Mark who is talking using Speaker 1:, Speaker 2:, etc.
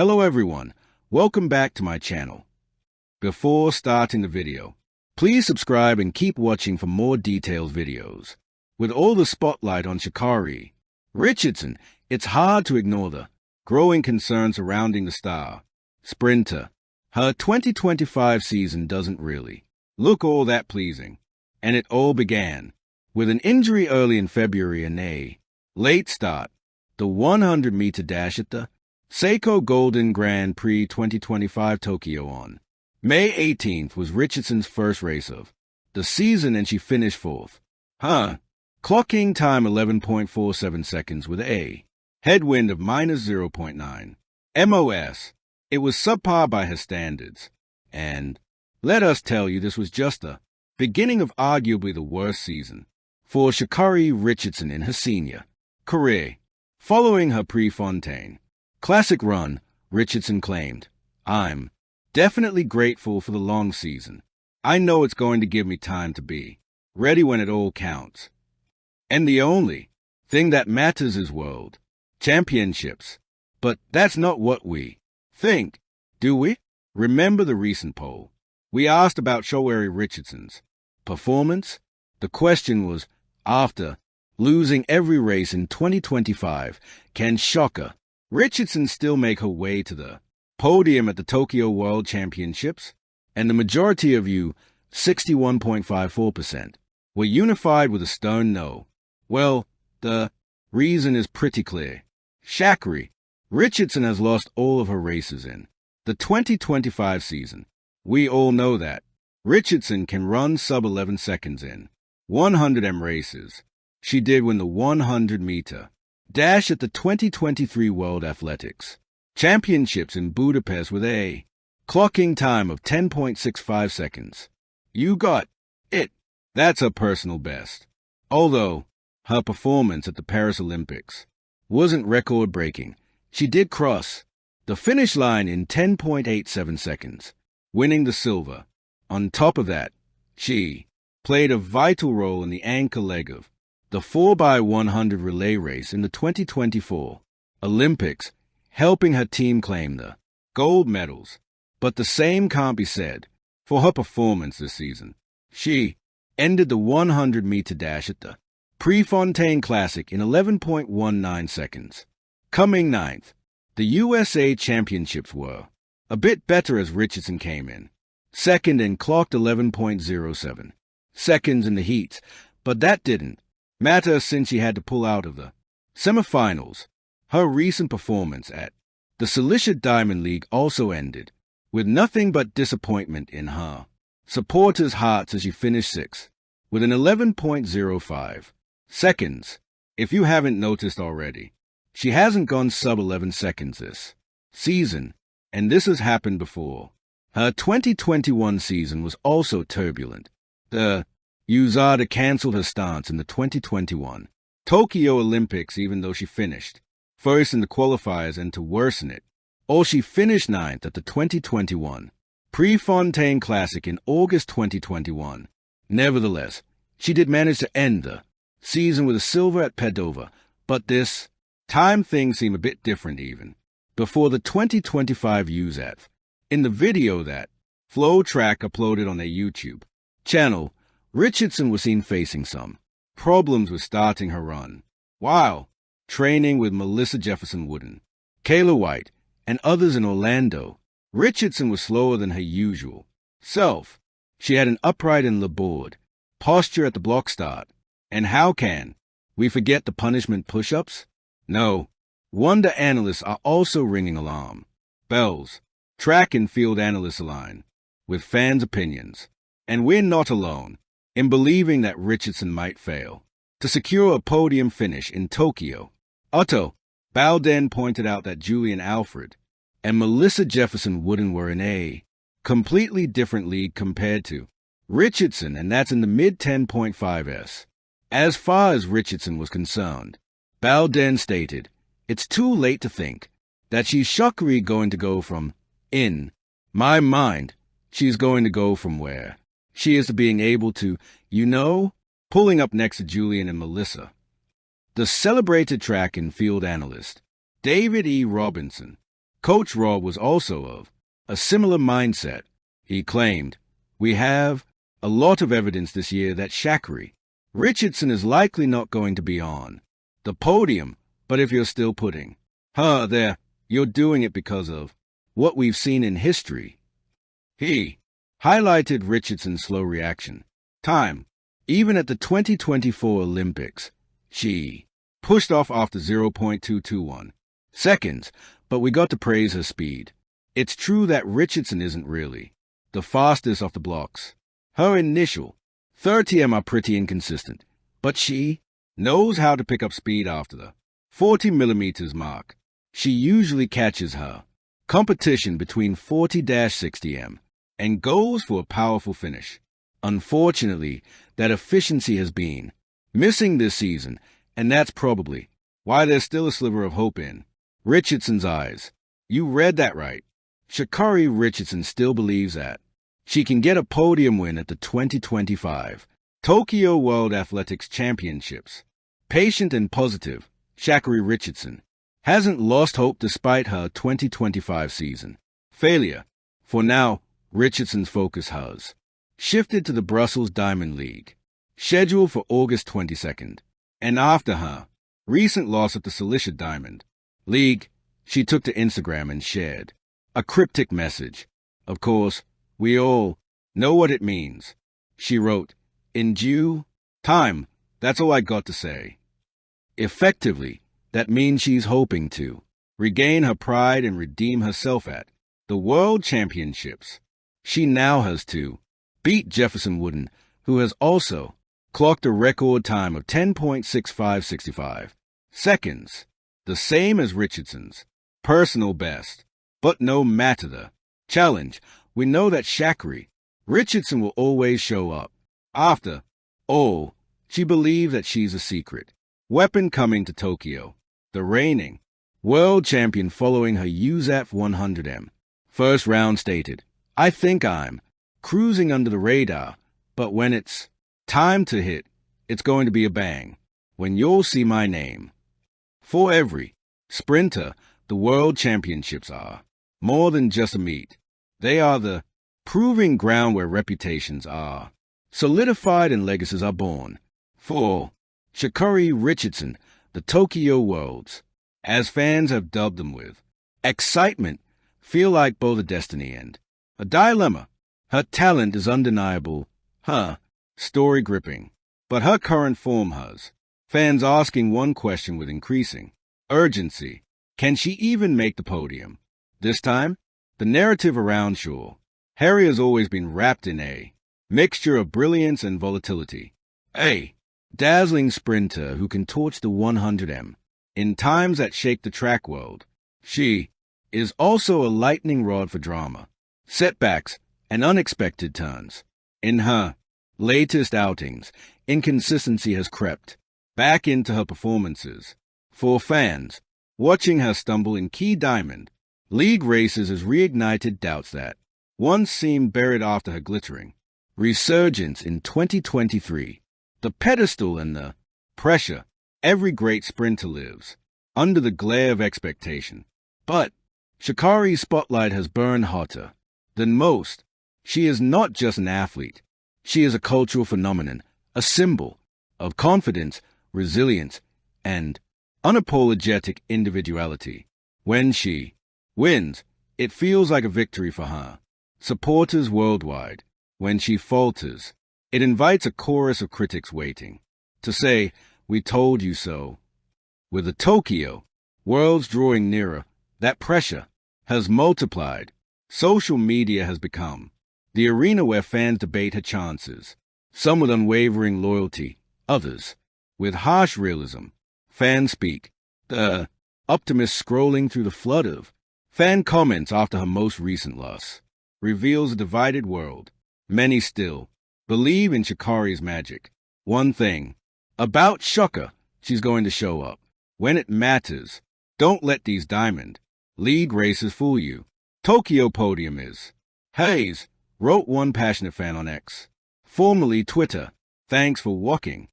Speaker 1: Hello everyone, welcome back to my channel. Before starting the video, please subscribe and keep watching for more detailed videos. With all the spotlight on Sha'Carri Richardson, it's hard to ignore the growing concern surrounding the star sprinter. Her 2025 season doesn't really look all that pleasing, and it all began with an injury early in February and a late start. The 100-meter dash at the Seiko Golden Grand Prix 2025 Tokyo on May 18th was Richardson's first race of the season, and she finished fourth. Clocking time 11.47 seconds with a headwind of -0.9 MOS. It was subpar by her standards, and let us tell you, this was just the beginning of arguably the worst season for Sha'Carri Richardson in her senior career. Following her Prefontaine Classic run, Richardson claimed, "I'm definitely grateful for the long season. I know it's going to give me time to be ready when it all counts. And the only thing that matters is world championships." But that's not what we think, do we? Remember the recent poll? We asked about Sha'Carri Richardson's performance. The question was, after losing every race in 2025, can Sha'Carri Richardson still make her way to the podium at the Tokyo World Championships? And the majority of you, 61.54%, were unified with a stern no. Well, the reason is pretty clear. Sha'Carri Richardson has lost all of her races in the 2025 season. We all know that Richardson can run sub-11 seconds in 100m races. She did win the 100-meter dash at the 2023 World Athletics Championships in Budapest with a clocking time of 10.65 seconds. You got it. That's her personal best. Although her performance at the Paris Olympics wasn't record-breaking, she did cross the finish line in 10.87 seconds, winning the silver. On top of that, she played a vital role in the anchor leg of the 4x100 relay race in the 2024 Olympics, helping her team claim the gold medals. But the same can't be said for her performance this season. She ended the 100-meter dash at the Prefontaine Classic in 11.19 seconds. Coming ninth, the USA Championships were a bit better as Richardson came in second and clocked 11.07 seconds in the heats, but that didn't matter since she had to pull out of the semifinals. Her recent performance at the Cilicia Diamond League also ended with nothing but disappointment in her supporters' hearts as she finished sixth with an 11.05 seconds. If you haven't noticed already, she hasn't gone sub-11 seconds this season, and this has happened before. Her 2021 season was also turbulent. The USADA canceled her stance in the 2021 Tokyo Olympics, even though she finished first in the qualifiers, and to worsen it all, she finished ninth at the 2021 Prefontaine Classic in August 2021. Nevertheless, she did manage to end the season with a silver at Padova, but this time things seem a bit different even before the 2025 USAT. In the video that Flow Track uploaded on their YouTube channel, Richardson was seen facing some problems with starting her run. While training with Melissa Jefferson Wooden, Kayla White, and others in Orlando, Richardson was slower than her usual self. She had an upright and labored posture at the block start. And how can we forget the punishment push-ups? No wonder analysts are also ringing alarm bells. Track and field analysts align with fans' opinions, and we're not alone in believing that Richardson might fail to secure a podium finish in Tokyo. Otto Bowden pointed out that Julian Alfred and Melissa Jefferson Wooden were in a completely different league compared to Richardson, and that's in the mid-10.5s. As far as Richardson was concerned, Bowden stated, "It's too late to think that she's Sha'Carri going to go from, in my mind, she's going to go from where she is to being able to, pulling up next to Julian and Melissa." The celebrated track and field analyst, David E. Robinson, Coach Rob was also of a similar mindset. He claimed, "We have a lot of evidence this year that Sha'Carri Richardson is likely not going to be on the podium, but if you're still putting her there, you're doing it because of what we've seen in history." He highlighted Richardson's slow reaction time. Even at the 2024 Olympics, she pushed off after 0.221 seconds, but we got to praise her speed. It's true that Richardson isn't really the fastest off the blocks. Her initial 30m are pretty inconsistent, but she knows how to pick up speed after the 40mm mark. She usually catches her competition between 40-60m and goes for a powerful finish. Unfortunately, that efficiency has been missing this season, and that's probably why there's still a sliver of hope in Richardson's eyes. You read that right. Sha'Carri Richardson still believes that she can get a podium win at the 2025 Tokyo World Athletics Championships. Patient and positive, Sha'Carri Richardson hasn't lost hope despite her 2025 season failure. For now, Richardson's focus has shifted to the Brussels Diamond League, scheduled for August 22nd, and after her recent loss at the Cilicia Diamond League, she took to Instagram and shared a cryptic message. Of course, we all know what it means. She wrote, "In due time, that's all I got to say." Effectively, that means she's hoping to regain her pride and redeem herself at the World Championships. She now has to beat Jefferson Wooden, who has also clocked a record time of 10.6565 seconds, the same as Richardson's personal best. But no matter the challenge, we know that Sha'Carri Richardson will always show up. After all, she believes that she's a secret weapon coming to Tokyo. The reigning world champion following her USAF 100m first round stated, "I think I'm cruising under the radar, but when it's time to hit, it's going to be a bang. When you'll see my name." For every sprinter, the World Championships are more than just a meet. They are the proving ground where reputations are solidified and legacies are born. For Sha'Carri Richardson, the Tokyo Worlds, as fans have dubbed them with excitement, feel like both a destiny and a dilemma. Her talent is undeniable, her story gripping, but her current form has fans asking one question with increasing urgency: can she even make the podium? This time, the narrative around Sha'Carri has always been wrapped in a mixture of brilliance and volatility. A dazzling sprinter who can torch the 100m in times that shake the track world. She is also a lightning rod for drama, setbacks, and unexpected turns. In her latest outings, inconsistency has crept back into her performances. For fans, watching her stumble in key Diamond League races has reignited doubts that once seemed buried after her glittering resurgence in 2023. The pedestal and the pressure every great sprinter lives under the glare of expectation. But Sha'Carri's spotlight has burned hotter than most. She is not just an athlete. She is a cultural phenomenon, a symbol of confidence, resilience, and unapologetic individuality. When she wins, it feels like a victory for her supporters worldwide. When she falters, it invites a chorus of critics waiting to say, "We told you so." With the Tokyo Worlds drawing nearer, that pressure has multiplied. Social media has become the arena where fans debate her chances, some with unwavering loyalty, others with harsh realism. Fans speak, the optimist scrolling through the flood of fan comments after her most recent loss reveals a divided world. Many still believe in Sha'Carri's magic. One thing about Sha'Carri, she's going to show up when it matters. Don't let these Diamond League races fool you. Tokyo podium is Hayes, wrote one passionate fan on X, formerly Twitter. Thanks for walking.